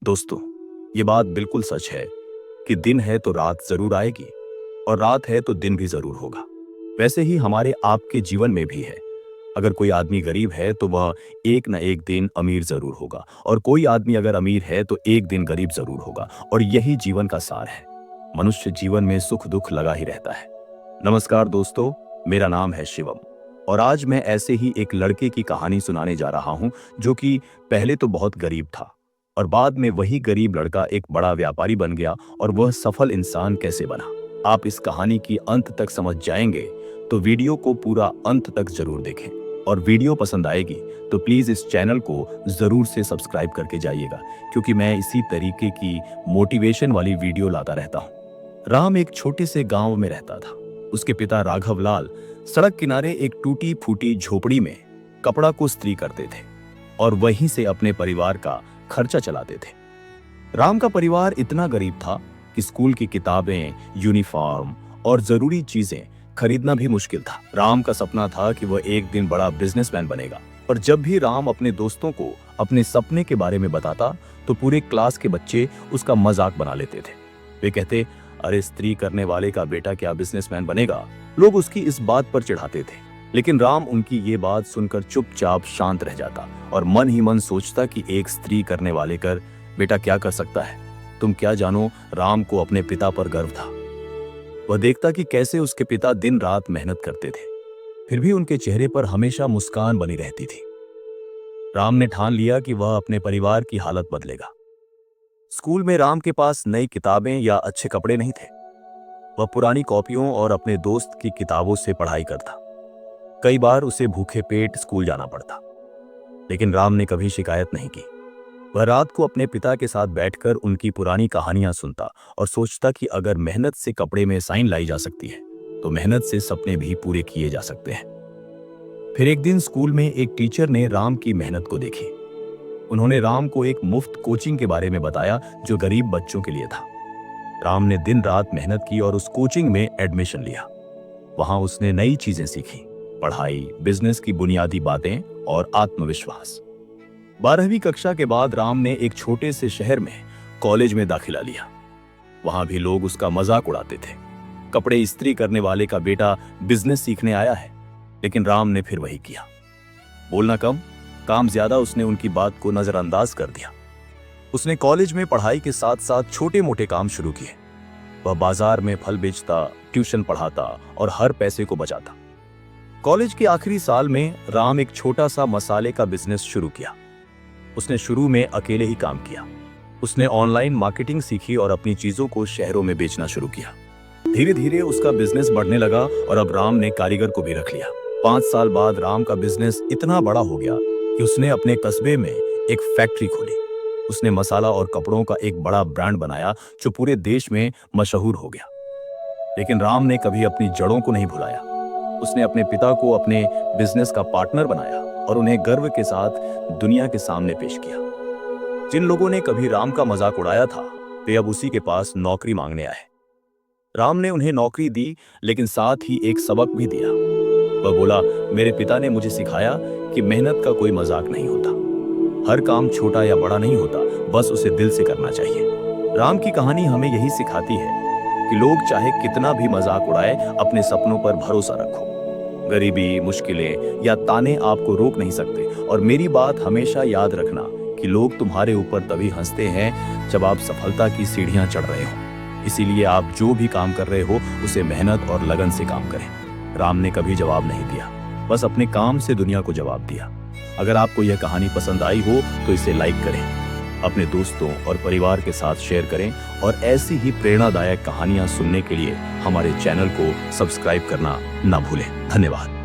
दोस्तों, ये बात बिल्कुल सच है कि दिन है तो रात जरूर आएगी और रात है तो दिन भी जरूर होगा। वैसे ही हमारे आपके जीवन में भी है। अगर कोई आदमी गरीब है तो वह एक न एक दिन अमीर जरूर होगा, और कोई आदमी अगर अमीर है तो एक दिन गरीब जरूर होगा। और यही जीवन का सार है। मनुष्य जीवन में सुख दुख लगा ही रहता है। नमस्कार दोस्तों, मेरा नाम है शिवम और आज मैं ऐसे ही एक लड़के की कहानी सुनाने जा रहा हूं जो कि पहले तो बहुत गरीब था और बाद में वही गरीब लड़का एक बड़ा व्यापारी बन गया और वह सफल इंसान कैसे बना। आप इस कहानी की अंत तक समझ जाएंगे तो वीडियो को पूरा अंत तक जरूर देखें, और वीडियो पसंद आएगी तो प्लीज इस चैनल को जरूर से सब्सक्राइब करके जाइएगा, क्योंकि मैं इसी तरीके की मोटिवेशन वाली वीडियो लाता रहता हूँ। राम एक छोटे से गांव में रहता था। उसके पिता राघव लाल सड़क किनारे एक टूटी फूटी झोपड़ी में कपड़ा को इस्त्री करते थे और वहीं से अपने परिवार का खर्चा चलाते थे। राम का परिवार इतना गरीब था कि स्कूल की किताबें, यूनिफॉर्म और जरूरी चीजें खरीदना भी मुश्किल था। राम का सपना था कि वह एक दिन बड़ा बिजनेसमैन बनेगा, और जब भी राम अपने दोस्तों को अपने सपने के बारे में बताता तो पूरे क्लास के बच्चे उसका मजाक बना लेते थे। वे कहते, अरे स्त्री करने वाले का बेटा क्या बिजनेसमैन बनेगा। लोग उसकी इस बात पर चिढ़ाते थे, लेकिन राम उनकी ये बात सुनकर चुपचाप शांत रह जाता और मन ही मन सोचता कि एक स्त्री करने वाले कर बेटा क्या कर सकता है। तुम क्या जानो, राम को अपने पिता पर गर्व था। वह देखता कि कैसे उसके पिता दिन रात मेहनत करते थे, फिर भी उनके चेहरे पर हमेशा मुस्कान बनी रहती थी। राम ने ठान लिया कि वह अपने परिवार की हालत बदलेगा। स्कूल में राम के पास नई किताबें या अच्छे कपड़े नहीं थे। वह पुरानी कॉपियों और अपने दोस्त की किताबों से पढ़ाई करता। कई बार उसे भूखे पेट स्कूल जाना पड़ता, लेकिन राम ने कभी शिकायत नहीं की। वह रात को अपने पिता के साथ बैठकर उनकी पुरानी कहानियां सुनता और सोचता कि अगर मेहनत से कपड़े में साइन लाई जा सकती है तो मेहनत से सपने भी पूरे किए जा सकते हैं। फिर एक दिन स्कूल में एक टीचर ने राम की मेहनत को देखी। उन्होंने राम को एक मुफ्त कोचिंग के बारे में बताया जो गरीब बच्चों के लिए था। राम ने दिन रात मेहनत की और उस कोचिंग में एडमिशन लिया। वहां उसने नई चीजें सीखी, पढ़ाई, बिजनेस की बुनियादी बातें और आत्मविश्वास। 12वीं कक्षा के बाद राम ने एक छोटे से शहर में कॉलेज में दाखिला लिया। वहां भी लोग उसका मजाक उड़ाते थे, कपड़े इस्त्री करने वाले का बेटा बिजनेस सीखने आया है। लेकिन राम ने फिर वही किया, बोलना कम काम ज्यादा। उसने उनकी बात को नजरअंदाज कर दिया। उसने कॉलेज में पढ़ाई के साथ साथ छोटे मोटे काम शुरू किए। वह बाजार में फल बेचता, ट्यूशन पढ़ाता और हर पैसे को बचाता। कॉलेज के आखिरी साल में राम एक छोटा सा मसाले का बिजनेस शुरू किया। उसने शुरू में अकेले ही काम किया। उसने ऑनलाइन मार्केटिंग सीखी और अपनी चीजों को शहरों में बेचना शुरू किया। धीरे धीरे उसका बिजनेस बढ़ने लगा और अब राम ने कारीगर को भी रख लिया। 5 साल बाद राम का बिजनेस इतना बड़ा हो गया कि उसने अपने कस्बे में एक फैक्ट्री खोली। उसने मसाला और कपड़ों का एक बड़ा ब्रांड बनाया जो पूरे देश में मशहूर हो गया। लेकिन राम ने कभी अपनी जड़ों को नहीं भुलाया। उसने अपने पिता को अपने बिजनेस का पार्टनर बनाया और उन्हें गर्व के साथ दुनिया के सामने पेश किया। जिन लोगों ने कभी राम का मजाक उड़ाया था वे अब उसी के पास नौकरी मांगने आए। राम ने उन्हें नौकरी दी, लेकिन साथ ही एक सबक भी दिया। वह बोला, मेरे पिता ने मुझे सिखाया कि मेहनत का कोई मजाक नहीं होता। हर काम छोटा या बड़ा नहीं होता, बस उसे दिल से करना चाहिए। राम की कहानी हमें यही सिखाती है कि लोग चाहे कितना भी मजाक उड़ाए, अपने सपनों पर भरोसा रखो। गरीबी, मुश्किलें या ताने आपको रोक नहीं सकते। और मेरी बात हमेशा याद रखना कि लोग तुम्हारे ऊपर तभी हंसते हैं जब आप सफलता की सीढ़ियां चढ़ रहे हो। इसीलिए आप जो भी काम कर रहे हो उसे मेहनत और लगन से काम करें। राम ने कभी जवाब नहीं दिया, बस अपने काम से दुनिया को जवाब दिया। अगर आपको यह कहानी पसंद आई हो तो इसे लाइक करें, अपने दोस्तों और परिवार के साथ शेयर करें, और ऐसी ही प्रेरणादायक कहानियां सुनने के लिए हमारे चैनल को सब्सक्राइब करना ना भूलें। धन्यवाद।